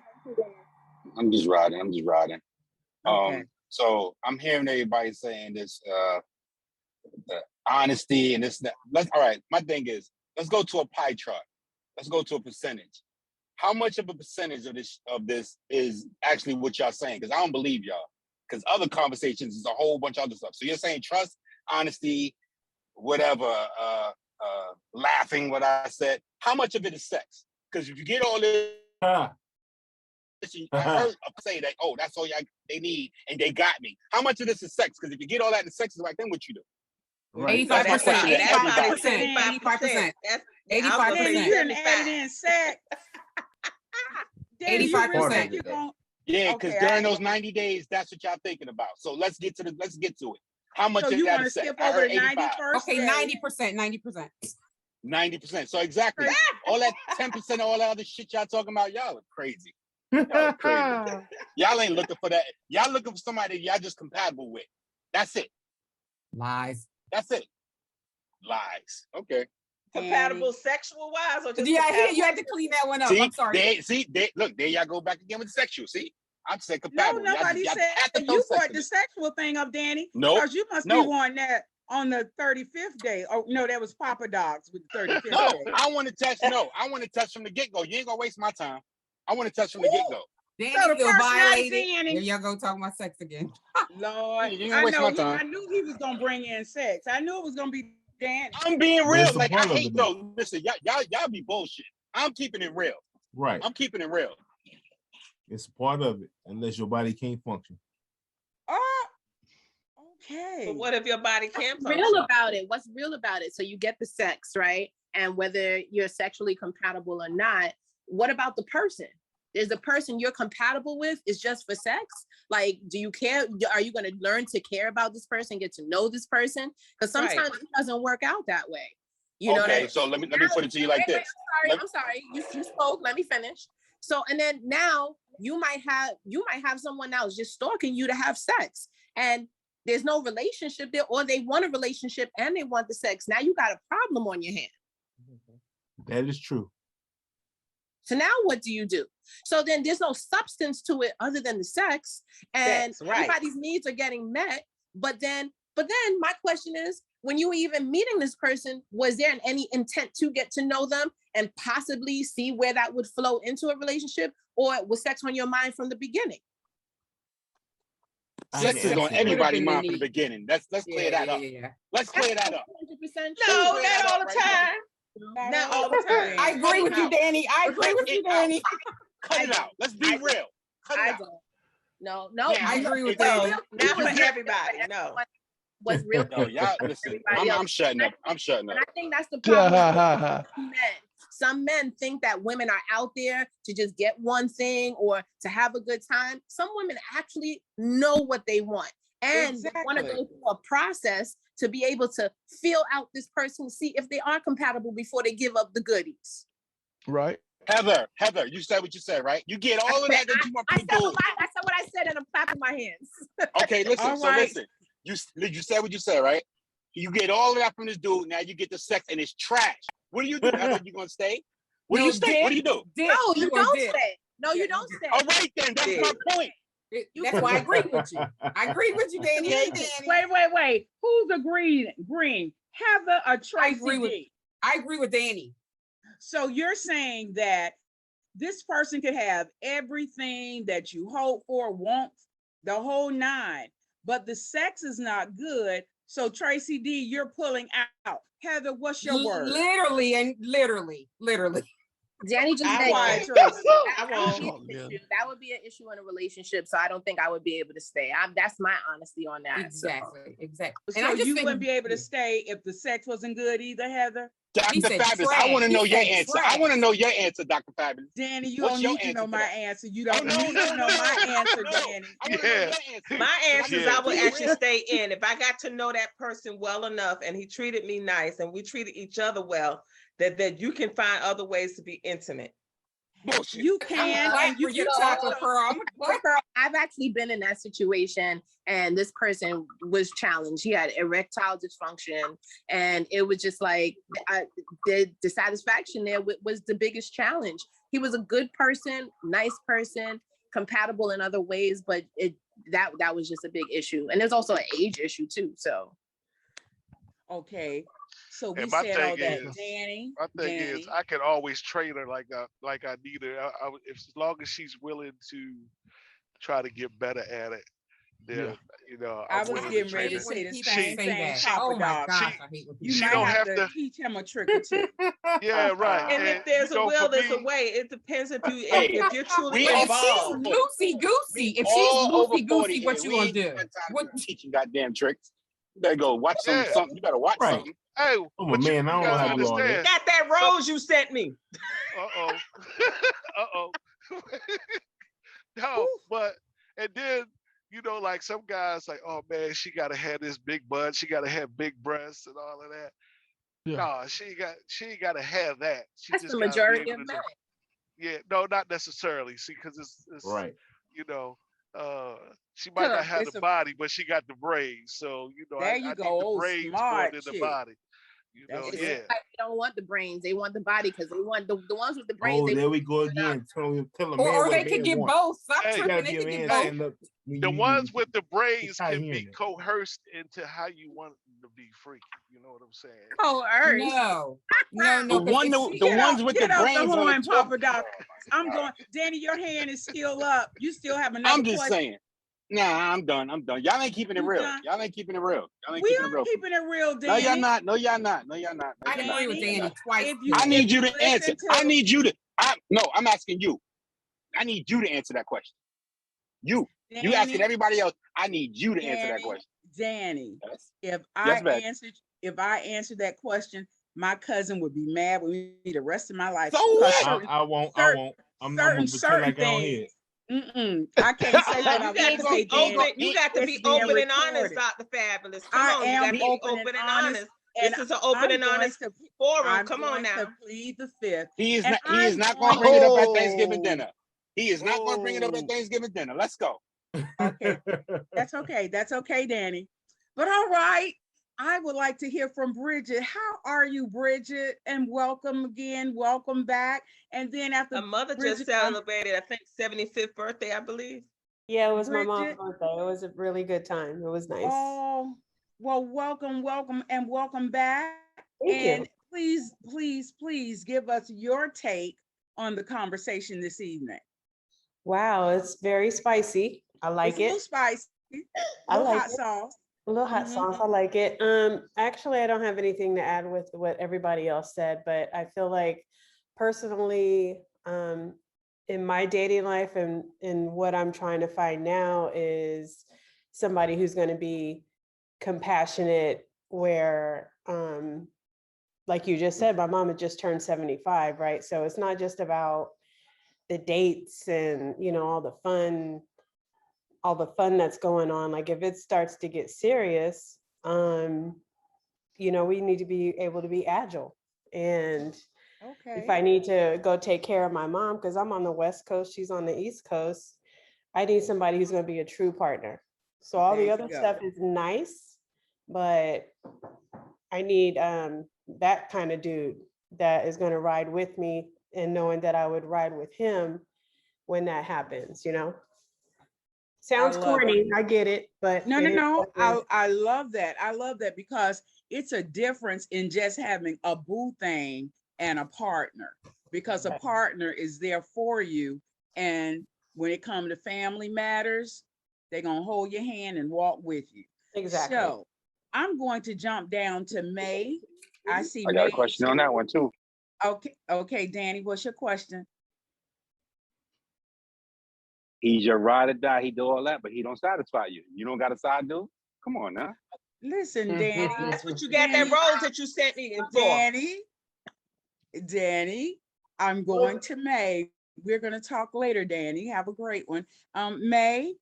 I'm just riding. Okay. So I'm hearing everybody saying this, the honesty and this. All right. My thing is, let's go to a pie chart. Let's go to a percentage. How much of a percentage of this is actually what y'all saying? Because I don't believe y'all. Because other conversations is a whole bunch of other stuff. So you're saying trust, honesty, whatever, laughing what I said. How much of it is sex? Because if you get all this, I heard say that, oh, that's all they need, and they got me. How much of this is sex? Because if you get all that in sex, right, then what you do? Right. 85%. 85%. 85%. Danny, 85%. you done added in sex. Danny, 85%. Yeah, because during those 90 days, that's what y'all thinking about. So let's get to it. How much So of you that want to is sex? skip I over heard the 91st Okay, day. 90%. 90%. So exactly. All that 10%, all that other shit y'all talking about, y'all are crazy. Y'all are crazy. Y'all ain't looking for that. Y'all looking for somebody that y'all just compatible with. That's it. Lies. That's it. Lies. Okay. Compatible sexual wise or just Yeah, compatible? you had to clean that one up. See, I'm sorry. Look, there y'all go back again with the sexual. See, I'm saying No, compatible. nobody y'all said you brought the sexual thing up, Danny. Nope. Because you must be wanting that on the 35th day. Oh, no, that was Papa Dogs with the 35th No, day. I want to touch. No, I want to touch from the get-go. You ain't gonna waste my time. I want to touch from the get-go. Danny So the feel first night, violated. Danny. Here y'all go talking about sex again. Lord, You I waste know. my time. I knew he was gonna bring in sex. I knew it was gonna be Danny. I'm being real. That's the Like I point of hate it, no. Listen, y'all be bullshit. I'm keeping it real. Right. I'm keeping it real. It's a part of it, unless your body can't function. Oh, okay. But what if your body can't function? Real about it. What's real about it? So you get the sex, right? And whether you're sexually compatible or not, what about the person? Is the person you're compatible with is just for sex? Like, do you care? Are you going to learn to care about this person, get to know this person? Because sometimes it doesn't work out that way. You know Okay, so let me put it to you like this. I'm sorry. You spoke. Let me finish. So, and then now you might have someone else just stalking you to have sex, and there's no relationship there, or they want a relationship and they want the sex. Now you got a problem on your hands. That is true. So now what do you do? So then there's no substance to it other than the sex, and everybody's needs are getting met. But then my question is, when you were even meeting this person, was there any intent to get to know them and possibly see where that would flow into a relationship, or was sex on your mind from the beginning? Sex is on anybody's mind from the beginning. Let's clear that up. Let's clear that up. 100% No, not all the time. Not all the time. I agree with you, Danny. I agree with you, Danny. Cut it out. Let's be real. Cut it out. No. I agree with Danny. Not for everybody. No. Was real. No, y'all listen. I'm shutting up. I'm shutting up. And I think that's the problem with men. Some men think that women are out there to just get one thing or to have a good time. Some women actually know what they want and want to go through a process to be able to feel out this person, see if they are compatible before they give up the goodies. Right. Heather, you said what you said, right? You get all of that you want to do. I said what I said, and I'm clapping my hands. Okay, listen. Listen. You said what you said, right? You get all of that from this dude. Now you get the sex, and it's trash. What do you do, Heather? You gonna stay? What do you stay? What do you do? No, you don't stay. No, you don't stay. All right, then. That's my point. That's why I agree with you. I agree with you, Danny. Wait. Who's agreeing? Heather or Tracy? I agree with Danny. So you're saying that this person could have everything that you hope for, want, the whole nine, but the sex is not good. So Tracy D, you're pulling out. Heather, what's your word? Literally and literally. Danny just I said won't. Tracy. that would be an issue in a relationship. So I don't think I would be able to stay. That's my honesty on that. Exactly. So you wouldn't be able to stay if the sex wasn't good either, Heather? Dr. Fabulous, I want to know your answer. I want to know your answer, Dr. Fabulous. Danny, you don't need to know my answer. You don't need to know my answer, Danny. I want to know your answer. My answer is I would actually stay in. If I got to know that person well enough and he treated me nice and we treated each other well, that you can find other ways to be intimate. Bullshit. You can, and you can chocolate pearl. I've actually been in that situation, and this person was challenged. He had erectile dysfunction, and it was just like the dissatisfaction there was the biggest challenge. He was a good person, nice person, compatible in other ways, but that was just a big issue. And there's also an age issue too. So okay. So we And my said thing all that, is, Danny. My thing is, I can always train her like I need her. As long as she's willing to try to get better at it, then I was getting ready to say the same thing. Oh my gosh, I hate when you she might don't have have to to teach him a trick or two. Yeah, right. And if there's a will, there's a way. It depends if you're truly involved. If she's loosey goosey, what you gonna do? What teaching goddamn tricks? You better go watch something. You better watch something. Hey, I'm a man. I don't know how to do all that. Got that rose you sent me. No, but and then like some guys like, oh man, she gotta have this big butt, she gotta have big breasts and all of that. Yeah. No, she ain't gotta have that. That's the majority of men. Yeah, no, not necessarily. See, because it's right. She might not have the body, but she got the brains. So there I you need go. the brains Smart more than the body. They don't want the brains; they want the body because they want the ones with the brains. Oh, there we go again. Tell a man or they could get both. Stop tripping. They could get both. The ones with the brains can be coerced into how you want them to be freaky. You know what I'm saying? Coerced? No. The ones with the brains. The horn, Papa Doc. I'm going. Danny, your hand is still up. You still have another. I'm just saying. Nah, I'm done. Y'all ain't keeping it real. Y'all ain't keeping it real. We are keeping it real, Danny. No, y'all not. No, y'all not. I agree with Danny twice. I need you to answer. I'm asking you. I need you to answer that question. You asking everybody else. I need you to answer that question. Danny, if I answered that question, my cousin would be mad with me the rest of my life. So what? I won't. I'm gonna pretend like I don't hear it. I can't say what I want to say, Danny. You got to be open and honest, Dr. Fabulous. Come on, you got to be open and honest. This is an open and honest forum. Come on now. To plead the fifth. He is not going to bring it up at Thanksgiving dinner. He is not going to bring it up at Thanksgiving dinner. Let's go. Okay. That's okay. That's okay, Danny. But all right. I would like to hear from Bridget. How are you, Bridget? And welcome again. Welcome back. And then after my mother just celebrated, I think, 75th birthday, I believe. Yeah, it was my mom's birthday. It was a really good time. It was nice. Oh, well, welcome back. Thank you. Please give us your take on the conversation this evening. Wow, it's very spicy. I like it. A little spicy. I like hot sauce. A little hot sauce. I like it. Actually, I don't have anything to add with what everybody else said, but I feel like personally, in my dating life and what I'm trying to find now is somebody who's going to be compassionate where, like you just said, my mom had just turned 75, right? So it's not just about the dates and, all the fun that's going on. Like if it starts to get serious, we need to be able to be agile. And if I need to go take care of my mom, because I'm on the West Coast, she's on the East Coast, I need somebody who's going to be a true partner. So all the other stuff is nice, but I need that kind of dude that is going to ride with me and knowing that I would ride with him when that happens, Sounds corny, I get it, but no. I love that. I love that because it's a difference in just having a boo thing and a partner. because a partner is there for you. And when it comes to family matters, they're going to hold your hand and walk with you. Exactly. So I'm going to jump down to May. I see I got a May. question on that one too. Okay, Danny, what's your question? He's your ride or die. He do all that, but he don't satisfy you. You don't got a side dude? Come on now. Listen, Danny. That's what you got, that rose that you sent me in for. Danny, I'm going to May. We're going to talk later, Danny. Have a great one. May,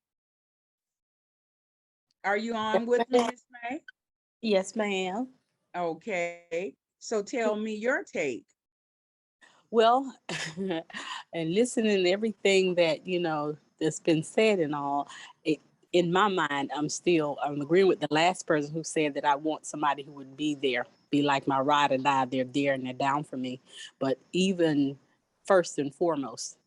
are you on with me, Miss May? Yes, ma'am. Okay. So tell me your take. Well, and listening to everything that, that's been said and all, in my mind, I'm agreeing with the last person who said that I want somebody who would be there, be like my ride or die. They're there and they're down for me. But even first and foremost,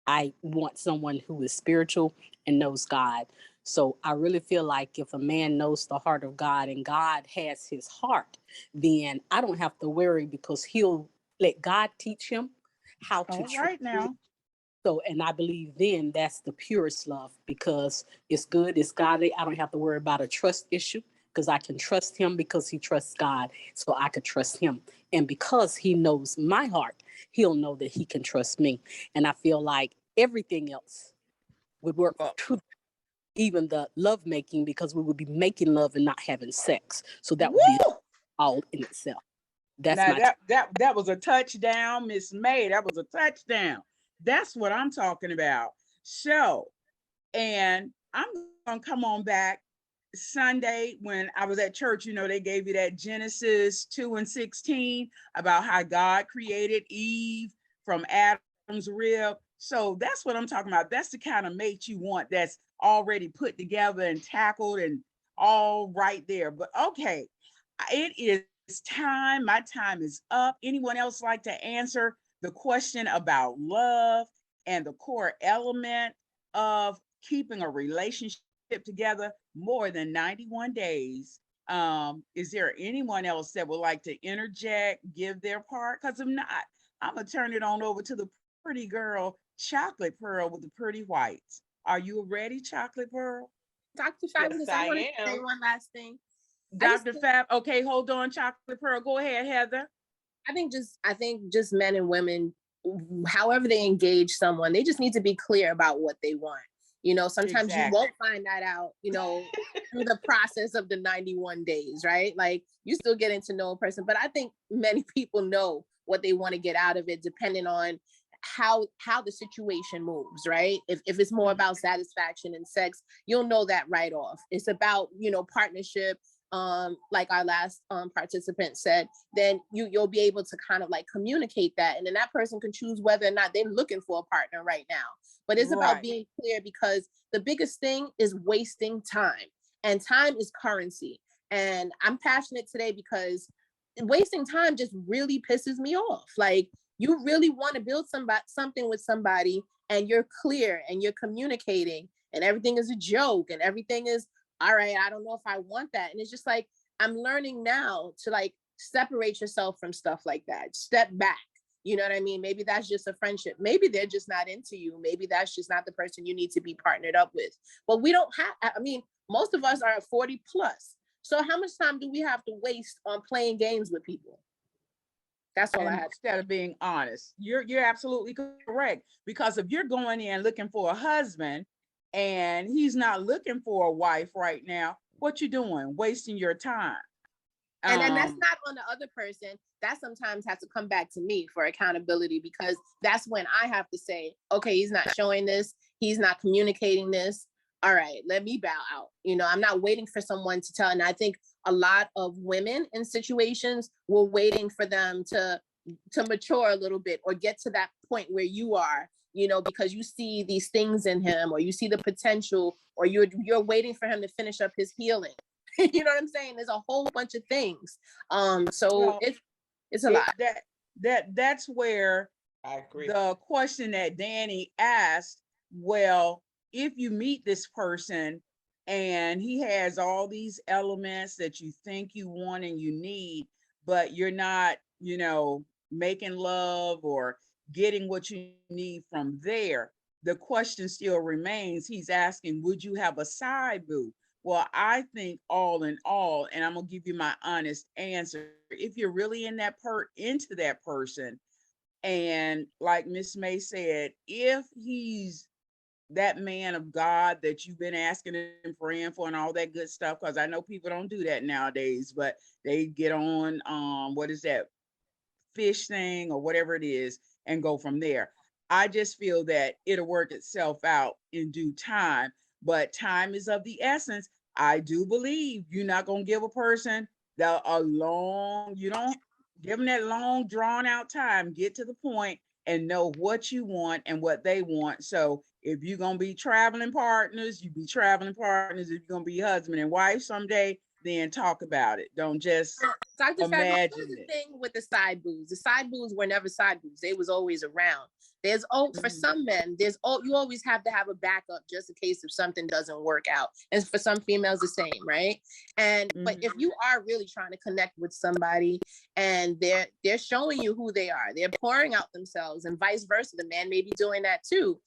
I want someone who is spiritual and knows God. So I really feel like if a man knows the heart of God and God has his heart, then I don't have to worry because he'll let God teach him how to treat right now. So, and I believe then that's the purest love because it's good, it's godly. I don't have to worry about a trust issue because I can trust him because he trusts God. So I could trust him. And because he knows my heart, he'll know that he can trust me. And I feel like everything else would work too, even the love making, because we would be making love and not having sex. So that would be all in itself. That's now my that was a touchdown, Miss May. That was a touchdown. That's what I'm talking about. So, and I'm gonna come on back Sunday when I was at church. They gave you that Genesis 2:16 about how God created Eve from Adam's rib. So that's what I'm talking about. That's the kind of mate you want that's already put together and tackled and all right there. But okay, it is time. My time is up. Anyone else like to answer the question about love and the core element of keeping a relationship together more than 91 days? Is there anyone else that would like to interject, give their part? Because if not, I'm going to turn it on over to the pretty girl, Chocolate Pearl, with the pretty whites. Are you ready, Chocolate Pearl? Dr. Fabulous, I want to say one last thing. Dr. Fab, okay, hold on, Chocolate Pearl. Go ahead, Heather. I think just men and women, however they engage someone, they just need to be clear about what they want. Sometimes you won't find that out, through the process of the 91 days, right? Like you still getting to know a person, but I think many people know what they want to get out of it, depending on how the situation moves, right? If it's more about satisfaction and sex, you'll know that right off. It's about, partnership, like our last participant said, then you'll be able to kind of like communicate that, and then that person can choose whether or not they're looking for a partner right now. But it's about being clear, because the biggest thing is wasting time, and time is currency. And I'm passionate today because wasting time just really pisses me off. Like, you really want to build something with somebody, and you're clear and you're communicating, and everything is a joke and everything is all right. I don't know if I want that. And it's just like, I'm learning now to like separate yourself from stuff like that. Step back. You know what I mean? Maybe that's just a friendship. Maybe they're just not into you. Maybe that's just not the person you need to be partnered up with. But we don't have, most of us are 40 plus. So how much time do we have to waste on playing games with people? That's all I had. Instead of being honest, you're absolutely correct. Because if you're going in looking for a husband and he's not looking for a wife right now, what you doing? Wasting your time. And that's not on the other person. That sometimes has to come back to me for accountability, because that's when I have to say, okay, he's not showing this. He's not communicating this. All right, let me bow out. I'm not waiting for someone to tell. And I think a lot of women in situations, we're waiting for them to mature a little bit or get to that point where you are, because you see these things in him, or you see the potential, or you're waiting for him to finish up his healing. You know what I'm saying? There's a whole bunch of things. So it's a lot. That's where I agree. The question that Danny asked, well, if you meet this person and he has all these elements that you think you want and you need, but you're not, making love or getting what you need from there, the question still remains. He's asking, would you have a side boo? Well, I think all in all, and I'm gonna give you my honest answer. If you're really into that person, and like Miss May said, if he's that man of God that you've been asking and praying for and all that good stuff, because I know people don't do that nowadays, but they get on what is that fish thing or whatever it is and go from there. I just feel that it'll work itself out in due time, but time is of the essence. I do believe you're not going to give a person you don't give them that long drawn out time. Get to the point and know what you want and what they want. So if you're going to be traveling partners, you be traveling partners. If you're going to be husband and wife someday, then talk about it. Don't just Dr. Fab, imagine here's the it. thing with the side boos. The side boos were never side boos. They was always around. There's for some men, you always have to have a backup just in case if something doesn't work out. And for some females, the same, right? And but if you are really trying to connect with somebody and they're showing you who they are, they're pouring out themselves, and vice versa, the man may be doing that too.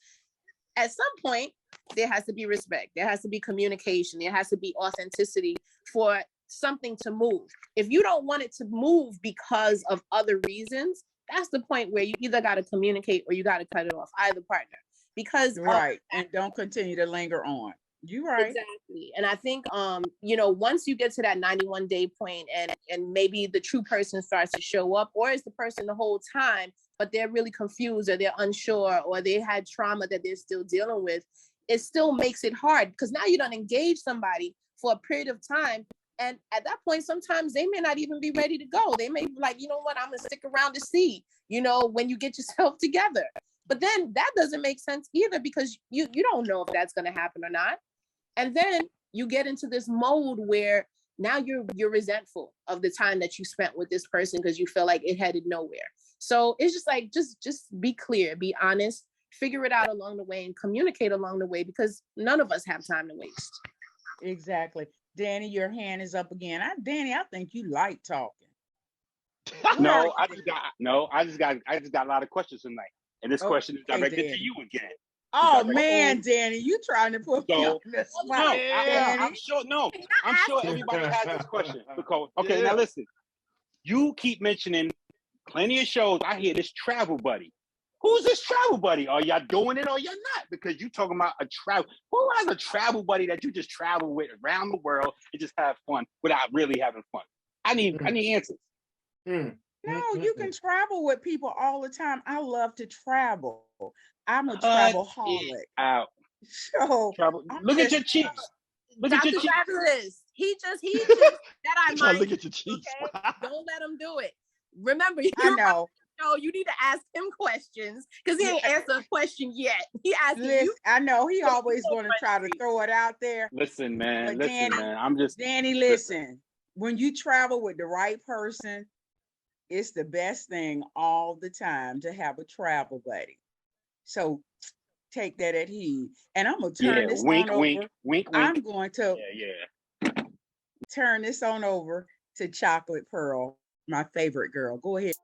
At some point, there has to be respect. There has to be communication. There has to be authenticity for something to move. If you don't want it to move because of other reasons, that's the point where you either got to communicate or you got to cut it off, either partner. Because right, and don't continue to linger on. You're right. Exactly. And I think once you get to that 91-day point and maybe the true person starts to show up, or is the person the whole time, but they're really confused or they're unsure or they had trauma that they're still dealing with, it still makes it hard because now you don't engage somebody for a period of time. And at that point, sometimes they may not even be ready to go. They may be like, you know what, I'm going to stick around to see, when you get yourself together. But then that doesn't make sense either because you don't know if that's going to happen or not. And then you get into this mode where now you're resentful of the time that you spent with this person because you feel like it headed nowhere. So it's just like, just be clear, be honest, figure it out along the way and communicate along the way because none of us have time to waste. Exactly. Danny, your hand is up again. Danny, I think you like talking. No, I just got a lot of questions tonight. And this question is directed Danny. to you again. Oh man, Danny, you trying to put me on the spot. I'm sure everybody has this question. Because now listen, you keep mentioning plenty of shows. I hear this travel buddy. Who's this travel buddy? Are y'all doing it or y'all not? Because you talking about a travel. Who has a travel buddy that you just travel with around the world and just have fun without really having fun? I need answers. No, you can travel with people all the time. I love to travel. I'm a travelholic. Out. So look at your cheeks. Look at your cheeks. Fabulous. He just that I might look at your cheeks. Okay? Don't let him do it. Remember, you need to ask him questions because he ain't answered a question yet. He asked you. I know he always going to try to throw it out there. Listen, man. Danny, listen. When you travel with the right person, it's the best thing all the time to have a travel buddy. So take that at heed. And I'm going to turn this on over. Wink. I'm going to turn this on over to Chocolate Pearl, my favorite girl. Go ahead.